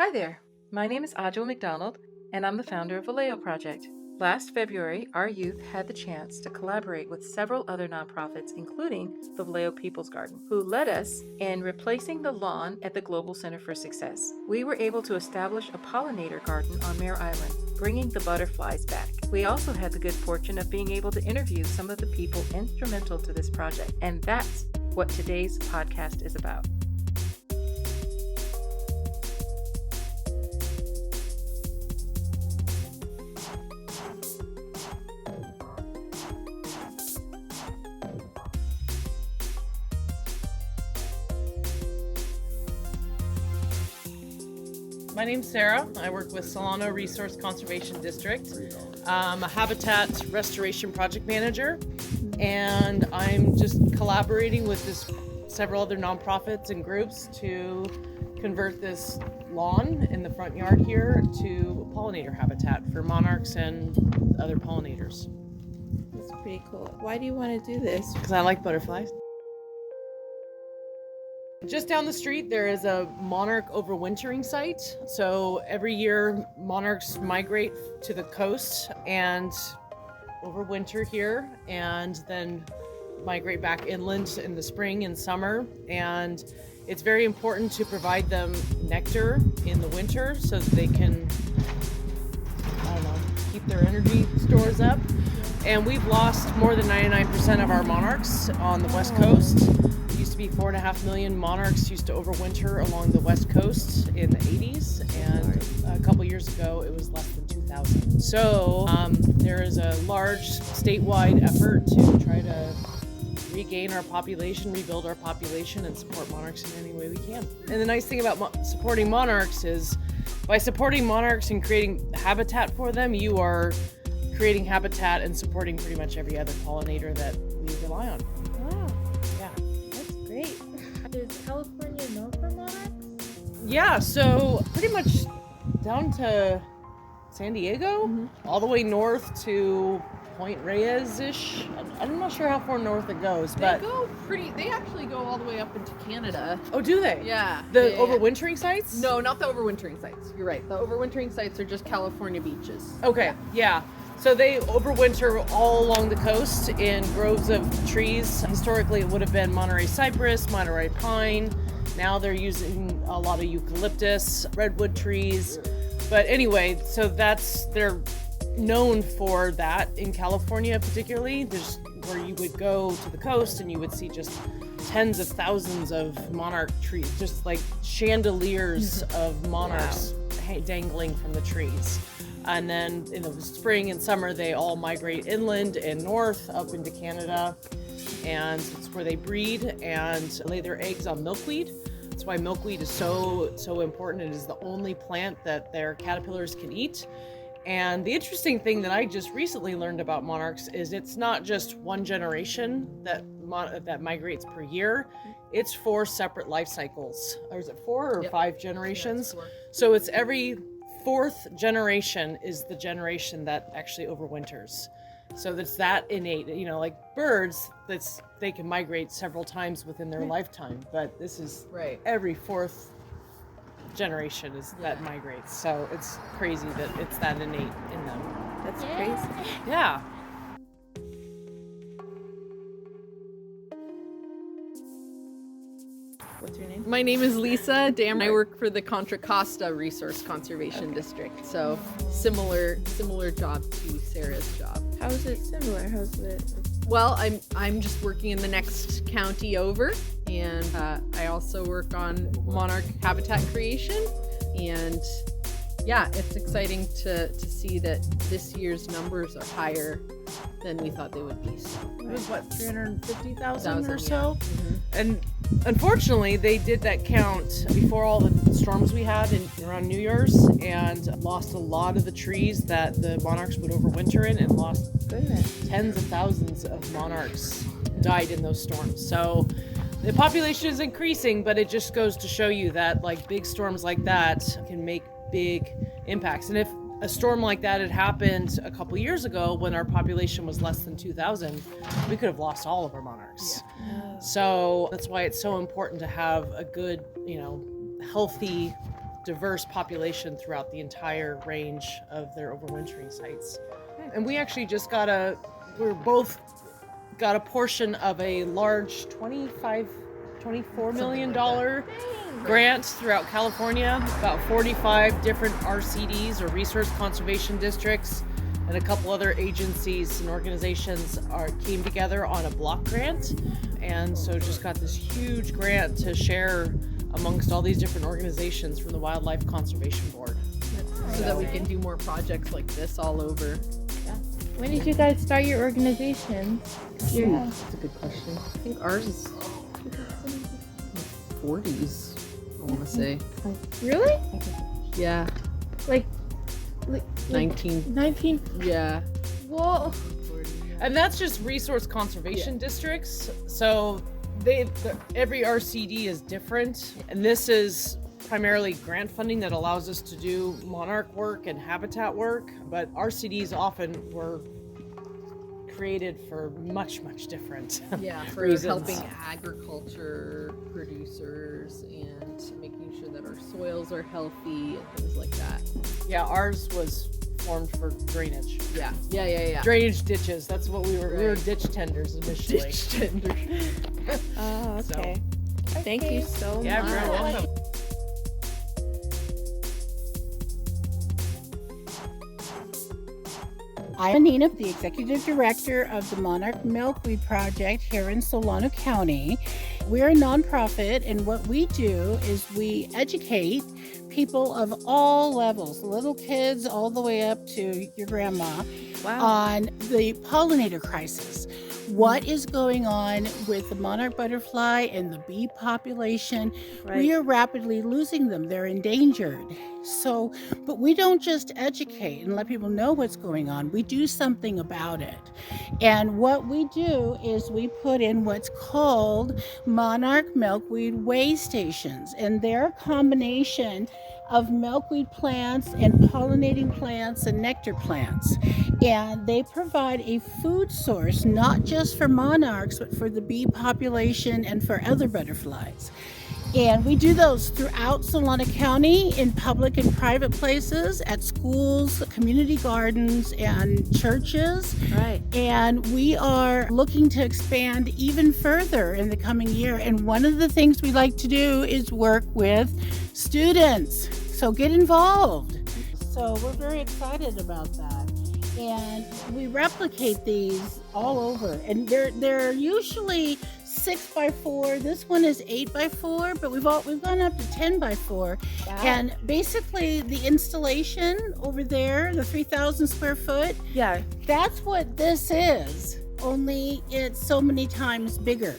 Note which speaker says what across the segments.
Speaker 1: Hi there, my name is Adjo McDonald, and I'm the founder of Vallejo Project. Last February, our youth had the chance to collaborate with several other nonprofits, including the Vallejo People's Garden, who led us in replacing the lawn at the Global Center for Success. We were able to establish a pollinator garden on Mare Island, bringing the butterflies back. We also had the good fortune of being able to interview some of the people instrumental to this project, and that's what today's podcast is about.
Speaker 2: My name's Sarah. I work with Solano Resource Conservation District. I'm a habitat restoration project manager, and I'm just collaborating with several other nonprofits and groups to convert this lawn in the front yard here to pollinator habitat for monarchs and other pollinators.
Speaker 3: That's pretty cool. Why do you want to do this?
Speaker 2: Because I like butterflies. Just down the street, there is a monarch overwintering site. So every year, monarchs migrate to the coast and overwinter here, and then migrate back inland in the spring and summer. And it's very important to provide them nectar in the winter so that they can, keep their energy stores up. And we've lost more than 99% of our monarchs on the West Coast. It used to be 4.5 million monarchs used to overwinter along the West Coast in the 80s, and a couple years ago it was less than 2,000. So there is a large statewide effort to try to regain our population, rebuild our population, and support monarchs in any way we can. And the nice thing about supporting monarchs is by supporting monarchs and creating habitat for them, you are creating habitat and supporting pretty much every other pollinator that we rely on.
Speaker 3: Wow,
Speaker 2: Yeah.
Speaker 3: that's great. Is California known for monarchs?
Speaker 2: Yeah, so pretty much down to San Diego, all the way north to Point Reyes-ish. I'm not sure how far north it goes, but
Speaker 4: They actually go all the way up into Canada.
Speaker 2: oh, do they?
Speaker 4: Yeah.
Speaker 2: The overwintering sites?
Speaker 4: No, not the overwintering sites. You're right. The overwintering sites are just California beaches.
Speaker 2: Okay, yeah. So they overwinter all along the coast in groves of trees. Historically, it would have been Monterey cypress, Monterey pine. Now they're using a lot of eucalyptus, redwood trees. But anyway, so they're known for that in California particularly. There's where you would go to the coast and you would see just tens of thousands of monarch trees, just like chandeliers of monarchs dangling from the trees. And then in the spring and summer, they all migrate inland and north up into Canada, and it's where they breed and lay their eggs on milkweed. That's why milkweed is so important. It is the only plant that their caterpillars can eat. And the interesting thing that I just recently learned about monarchs is it's not just one generation that migrates per year. It's 4 separate life cycles. Or is it 4 or 5 generations?
Speaker 4: Yeah,
Speaker 2: So it's every 4th generation is the generation that actually overwinters. So that's that innate, like birds, they can migrate several times within their lifetime, but this is every 4th generation that migrates. So it's crazy that it's that innate in them.
Speaker 3: That's crazy.
Speaker 2: Yeah.
Speaker 3: What's your name?
Speaker 4: My name is Lisa Dam. I work for the Contra Costa Resource Conservation District. So similar job to Sarah's job.
Speaker 3: How is it similar? How's it?
Speaker 4: Well, I'm just working in the next county over, and I also work on monarch habitat creation. And yeah, it's exciting to see that this year's numbers are higher than we thought they would be. So
Speaker 2: It was 350,000 or
Speaker 4: yeah.
Speaker 2: so? And unfortunately, they did that count before all the storms we had around New Year's, and lost a lot of the trees that the monarchs would overwinter in, and lost tens of thousands of monarchs died in those storms. So the population is increasing, but it just goes to show you that like big storms like that can make big impacts. And if a storm like that had happened a couple years ago when our population was less than 2,000, we could have lost all of our monarchs. So that's why it's so important to have a good, healthy diverse population throughout the entire range of their overwintering sites. And we actually just we're both got a portion of a large $24 million grant throughout California, about 45 different RCDs or resource conservation districts, and a couple other agencies and organizations came together on a block grant, and so just got this huge grant to share amongst all these different organizations from the Wildlife Conservation Board.
Speaker 4: So that we can do more projects like this all over.
Speaker 3: When did you guys start your organization?
Speaker 2: That's a good question.
Speaker 4: I think ours is 40s, I want to say.
Speaker 3: Really?
Speaker 4: Yeah.
Speaker 3: Like
Speaker 4: 19.
Speaker 3: 19?
Speaker 4: Yeah.
Speaker 3: Whoa.
Speaker 2: And that's just resource conservation districts. So every RCD is different, and this is primarily grant funding that allows us to do monarch work and habitat work, but RCDs often were created for much different
Speaker 4: Yeah, for
Speaker 2: reasons.
Speaker 4: helping agriculture producers and making sure that our soils are healthy and things like that.
Speaker 2: Yeah, ours was formed for drainage.
Speaker 4: Yeah.
Speaker 2: Drainage ditches, that's what we were. We were
Speaker 4: Right.
Speaker 2: ditch tenders initially.
Speaker 4: Ditch tender.
Speaker 3: Oh, okay. Thank you so
Speaker 2: Yeah,
Speaker 3: much.
Speaker 2: very welcome.
Speaker 5: I'm Nina, the Executive Director of the Monarch Milkweed Project here in Solano County. We're a nonprofit, and what we do is we educate people of all levels, little kids all the way up to your grandma, on the pollinator crisis. What is going on with the monarch butterfly and the bee population?
Speaker 3: Right.
Speaker 5: We are rapidly losing them. They're endangered. So, but we don't just educate and let people know what's going on. We do something about it. And what we do is we put in what's called monarch milkweed way stations. And they're a combination of milkweed plants and pollinating plants and nectar plants. And they provide a food source, not just for monarchs, but for the bee population and for other butterflies. And we do those throughout Solano County in public and private places, at schools, community gardens, and churches.
Speaker 3: Right.
Speaker 5: And we are looking to expand even further in the coming year. And one of the things we like to do is work with students. So get involved. So we're very excited about that. And we replicate these all over. And they're usually 6x4. This one is 8x4, but we've gone up to 10x4.
Speaker 3: Wow.
Speaker 5: And basically the installation over there, the 3,000 square foot,
Speaker 3: Yeah.
Speaker 5: that's what this is. Only it's so many times bigger.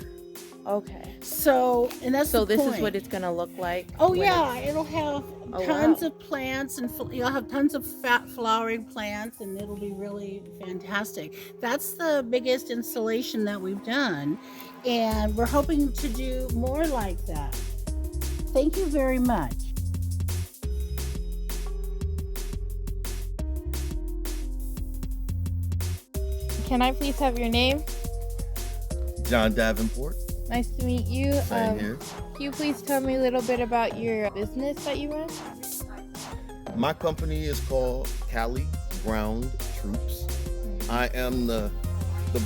Speaker 3: Okay.
Speaker 5: So, and that's
Speaker 3: So
Speaker 5: the
Speaker 3: this
Speaker 5: point.
Speaker 3: is what it's gonna look like.
Speaker 5: Oh
Speaker 3: when
Speaker 5: yeah,
Speaker 3: it's-
Speaker 5: it'll have
Speaker 3: Oh,
Speaker 5: tons
Speaker 3: wow.
Speaker 5: of plants, and you'll have tons of fat flowering plants, and it'll be really fantastic. That's the biggest installation that we've done, and we're hoping to do more like that. Thank you very much.
Speaker 3: Can I please have your name?
Speaker 6: John Davenport,
Speaker 3: Nice to meet you.
Speaker 6: same here.
Speaker 3: Can you please tell me a little bit about your business that you run?
Speaker 6: My company is called Cali Ground Troops. I am the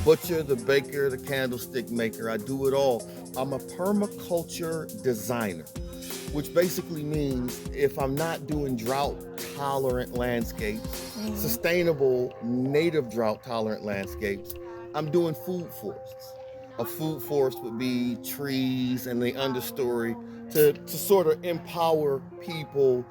Speaker 6: butcher, the baker, the candlestick maker. I do it all. I'm a permaculture designer, which basically means if I'm not doing drought-tolerant landscapes, sustainable native drought-tolerant landscapes, I'm doing food forests. A food forest would be trees and the understory to sort of empower people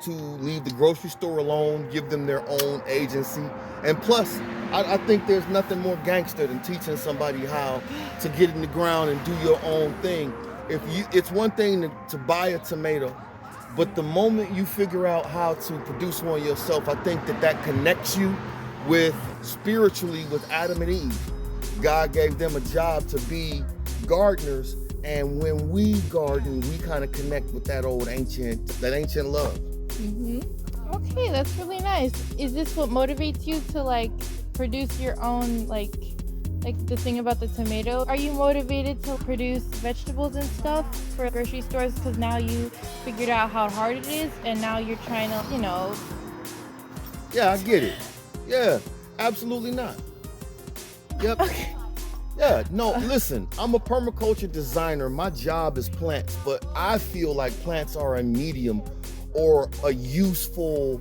Speaker 6: to leave the grocery store alone, give them their own agency. And plus, I think there's nothing more gangster than teaching somebody how to get in the ground and do your own thing. It's one thing to buy a tomato, but the moment you figure out how to produce one yourself, I think that connects you with spiritually with Adam and Eve. God gave them a job to be gardeners, and when we garden, we kind of connect with that ancient love.
Speaker 3: Okay, that's really nice. Is this what motivates you to like produce your own like like the thing about the tomato. Are you motivated to produce vegetables and stuff for grocery stores because now you figured out how hard it is and now you're trying to,
Speaker 6: Yeah, I get it. Yeah, absolutely not. Yep. Yeah, no, listen, I'm a permaculture designer. My job is plants, but I feel like plants are a medium or a useful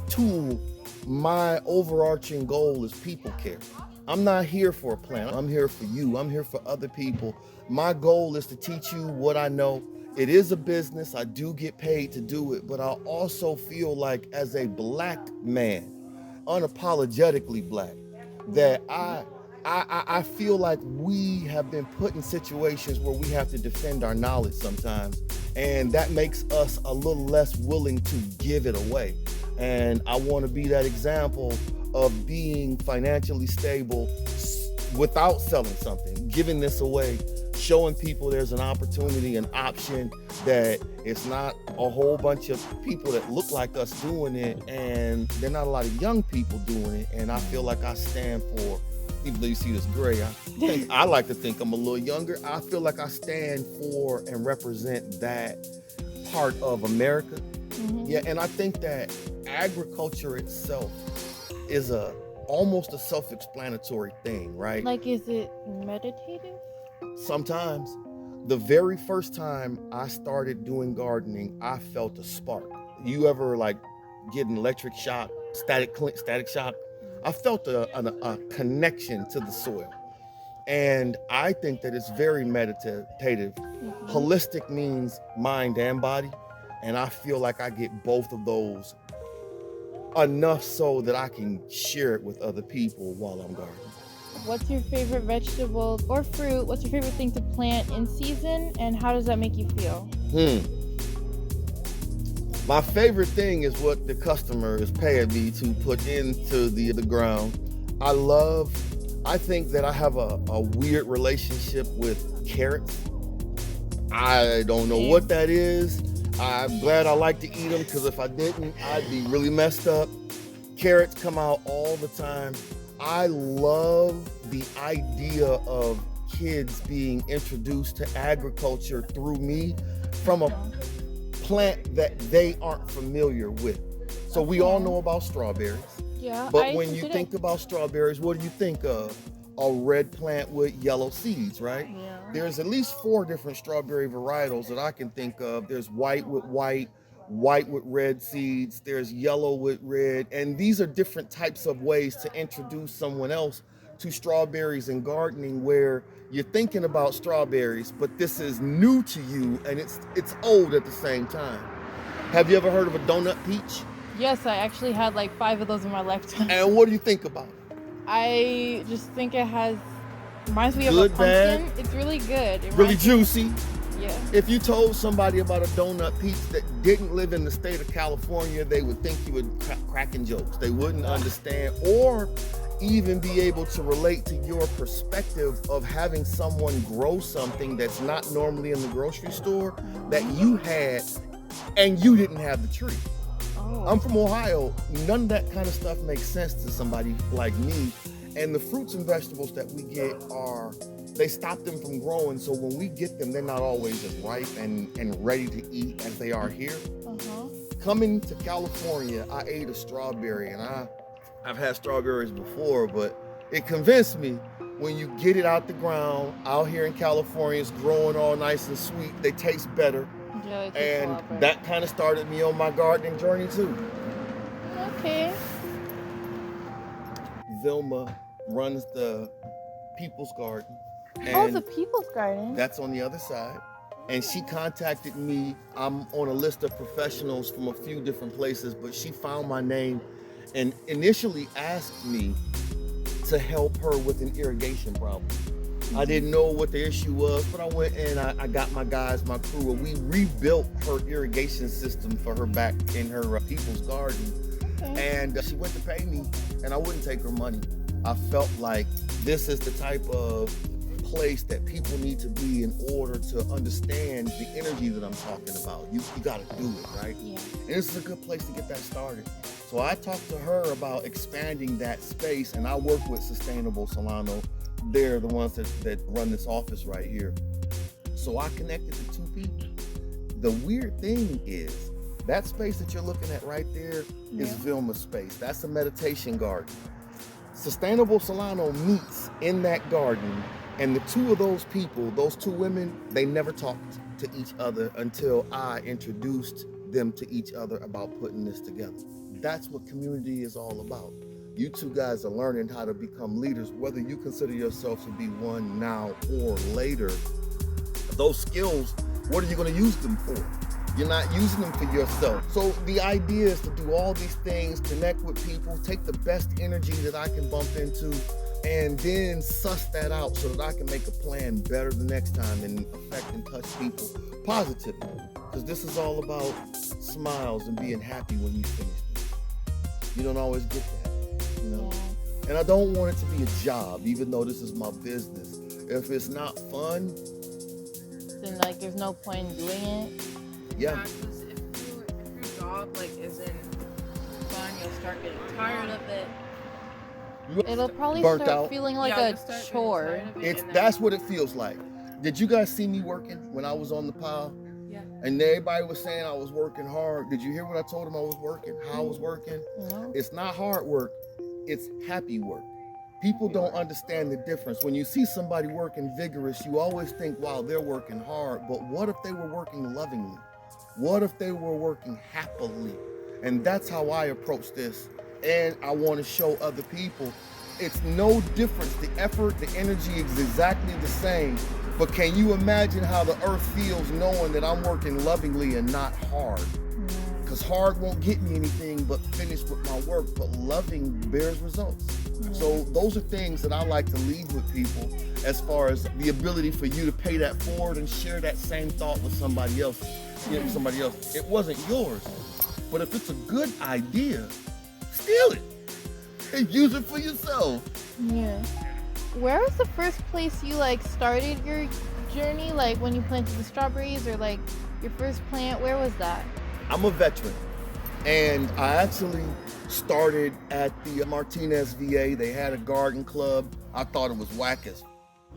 Speaker 6: tool. My overarching goal is people care. I'm not here for a plant. I'm here for you. I'm here for other people. My goal is to teach you what I know. It is a business. I do get paid to do it, but I also feel like as a Black man, unapologetically Black, that I feel like we have been put in situations where we have to defend our knowledge sometimes, and that makes us a little less willing to give it away. And I want to be that example of being financially stable without selling something, giving this away, showing people there's an opportunity, an option, that it's not a whole bunch of people that look like us doing it, and there are not a lot of young people doing it. And I feel like I stand for, even though you see this gray, I like to think I'm a little younger. I feel like I stand for and represent that part of America. Mm-hmm. Yeah, and I think that agriculture itself is almost a self-explanatory thing, right?
Speaker 3: Like, is it meditative?
Speaker 6: Sometimes. The very first time I started doing gardening, I felt a spark. You ever like get an electric shock, static shock? I felt a connection to the soil. And I think that it's very meditative. Mm-hmm. Holistic means mind and body. And I feel like I get both of those enough so that I can share it with other people while I'm gardening.
Speaker 3: What's your favorite vegetable or fruit? What's your favorite thing to plant in season, and how does that make you feel?
Speaker 6: My favorite thing is what the customer is paying me to put into the ground. I think that I have a weird relationship with carrots. I don't know what that is. I'm glad I like to eat them, because if I didn't, I'd be really messed up. Carrots come out all the time. I love the idea of kids being introduced to agriculture through me from a plant that they aren't familiar with. So we all know about strawberries.
Speaker 3: Yeah.
Speaker 6: But when you think about strawberries, what do you think of? A red plant with yellow seeds, right?
Speaker 3: Yeah.
Speaker 6: There's at least 4 different strawberry varietals that I can think of. There's white with white with red seeds, there's yellow with red, and these are different types of ways to introduce someone else to strawberries and gardening, where you're thinking about strawberries, but this is new to you and it's old at the same time. Have you ever heard of a donut peach?
Speaker 3: Yes, I actually had like 5 of those in my lifetime.
Speaker 6: And what do you think about it?
Speaker 3: I just think it reminds me of
Speaker 6: Good,
Speaker 3: a pumpkin.
Speaker 6: bad?
Speaker 3: It's really good.
Speaker 6: Really juicy.
Speaker 3: Yeah.
Speaker 6: If you told somebody about a donut peach that didn't live in the state of California, they would think you were cracking jokes. They wouldn't understand or even be able to relate to your perspective of having someone grow something that's not normally in the grocery store that you had, and you didn't have the tree. Oh. I'm from Ohio. None of that kind of stuff makes sense to somebody like me. And the fruits and vegetables that we get they stop them from growing, so when we get them, they're not always as ripe and ready to eat as they are here. Uh-huh. Coming to California, I ate a strawberry, and I've had strawberries before, but it convinced me when you get it out the ground, out here in California, it's growing all nice and sweet, they taste better.
Speaker 3: Yeah,
Speaker 6: and that kind of started me on my gardening journey too.
Speaker 3: Okay.
Speaker 6: Vilma runs the People's Garden.
Speaker 3: And the People's Garden?
Speaker 6: That's on the other side. And she contacted me. I'm on a list of professionals from a few different places, but she found my name and initially asked me to help her with an irrigation problem. I didn't know what the issue was, but I went and I got my guys, my crew, and we rebuilt her irrigation system for her back in her People's Garden. Okay. And she went to pay me, and I wouldn't take her money. I felt like this is the type of place that people need to be in order to understand the energy that I'm talking about. You got to do it, right? Yeah. And this is a good place to get that started. So I talked to her about expanding that space, and I work with Sustainable Solano, they're the ones that run this office right here. So I connected the two people. The weird thing is that space that you're looking at right there is Vilma's space. That's a meditation garden. Sustainable Solano meets in that garden, and the two of those people, those two women, they never talked to each other until I introduced them to each other about putting this together. That's what community is all about. You two guys are learning how to become leaders, whether you consider yourself to be one now or later. Those skills, what are you going to use them for? You're not using them for yourself. So the idea is to do all these things, connect with people, take the best energy that I can bump into, and then suss that out so that I can make a plan better the next time and affect and touch people positively. Because this is all about smiles and being happy when you finish this. You don't always get that, you know? And I don't want it to be a job, even though this is my business. If it's not fun,
Speaker 3: Then like there's no point in doing it.
Speaker 6: yeah.
Speaker 3: Because if your job like isn't fun, you'll start getting tired of it. It'll probably
Speaker 6: Burnt
Speaker 3: start
Speaker 6: out.
Speaker 3: feeling like
Speaker 1: Yeah,
Speaker 3: a
Speaker 1: you'll start getting
Speaker 3: chore.
Speaker 1: tired of it, and then-
Speaker 6: That's what it feels like. Did you guys see me working when I was on the pile?
Speaker 1: Yeah.
Speaker 6: And everybody was saying I was working hard. Did you hear what I told them I was working? How I was working?
Speaker 3: No.
Speaker 6: It's not hard work, it's happy work. People don't understand the difference. When you see somebody working vigorous, you always think, wow, they're working hard. But what if they were working lovingly? What if they were working happily? And that's how I approach this. And I want to show other people it's no difference. The effort, the energy is exactly the same. But can you imagine how the earth feels knowing that I'm working lovingly and not hard? Because hard won't get me anything but finish with my work, but loving bears results. So those are things that I like to leave with people as far as the ability for you to pay that forward and share that same thought with somebody else. Somebody else. It wasn't yours. But if it's a good idea, steal it and use it for yourself.
Speaker 3: Yeah. Where was the first place you like started your journey? Like when you planted the strawberries or like your first plant? Where was that?
Speaker 6: I'm a veteran, and I actually started at the Martinez VA. They had a garden club. I thought it was whack as.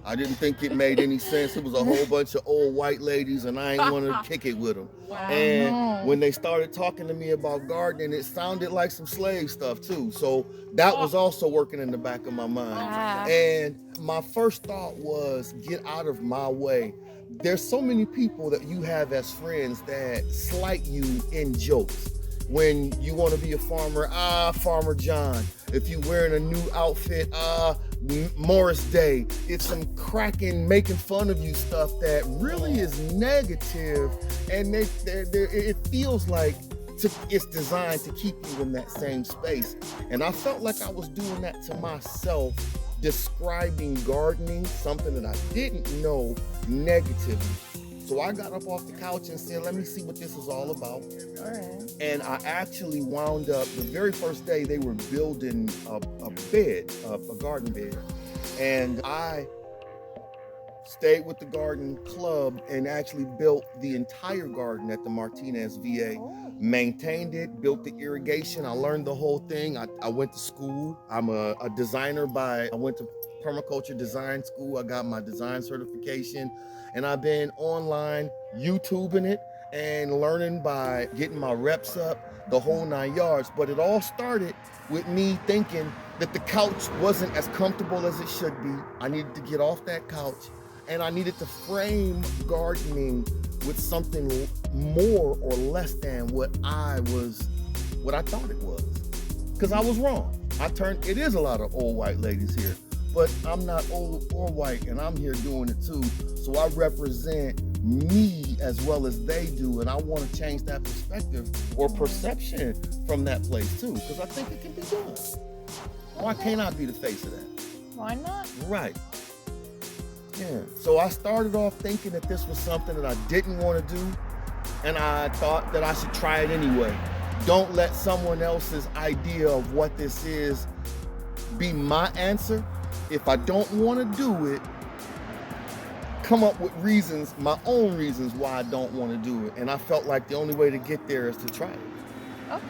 Speaker 6: I didn't think it made any sense. It was a whole bunch of old white ladies, and I ain't want to kick it with them. And when they started talking to me about gardening, it sounded like some slave stuff too. So that was also working in the back of my mind. And my first thought was, get out of my way. There's so many people that you have as friends that slight you in jokes. When you want to be a farmer, Farmer John. If you wearing a new outfit, Morris Day. It's some cracking, making fun of you stuff that really is negative, and it feels like it's designed to keep you in that same space. And I felt like I was doing that to myself, describing gardening, something that I didn't know, negatively. So I got up off the couch and said, let me see what this is all about.
Speaker 3: All right.
Speaker 6: And I actually wound up, the very first day they were building a bed, a garden bed. And I stayed with the garden club and actually built the entire garden at the Martinez VA. Maintained it, built the irrigation. I learned the whole thing. I went to school. I'm a designer I went to permaculture design school. I got my design certification. And I've been online YouTubing it and learning by getting my reps up, the whole 9 yards. But it all started with me thinking that the couch wasn't as comfortable as it should be. I needed to get off that couch, and I needed to frame gardening with something more or less than what I thought it was. Because I was wrong. It is a lot of old white ladies here, but I'm not old or white, and I'm here doing it too. So I represent me as well as they do, and I want to change that perspective or perception from that place too, because I think it can be done. Why can't I be the face of that?
Speaker 3: Why not?
Speaker 6: Right. Yeah. So I started off thinking that this was something that I didn't want to do, and I thought that I should try it anyway. Don't let someone else's idea of what this is be my answer. If I don't want to do it, come up with reasons, my own reasons why I don't want to do it. And I felt like the only way to get there is to try it.
Speaker 3: Okay.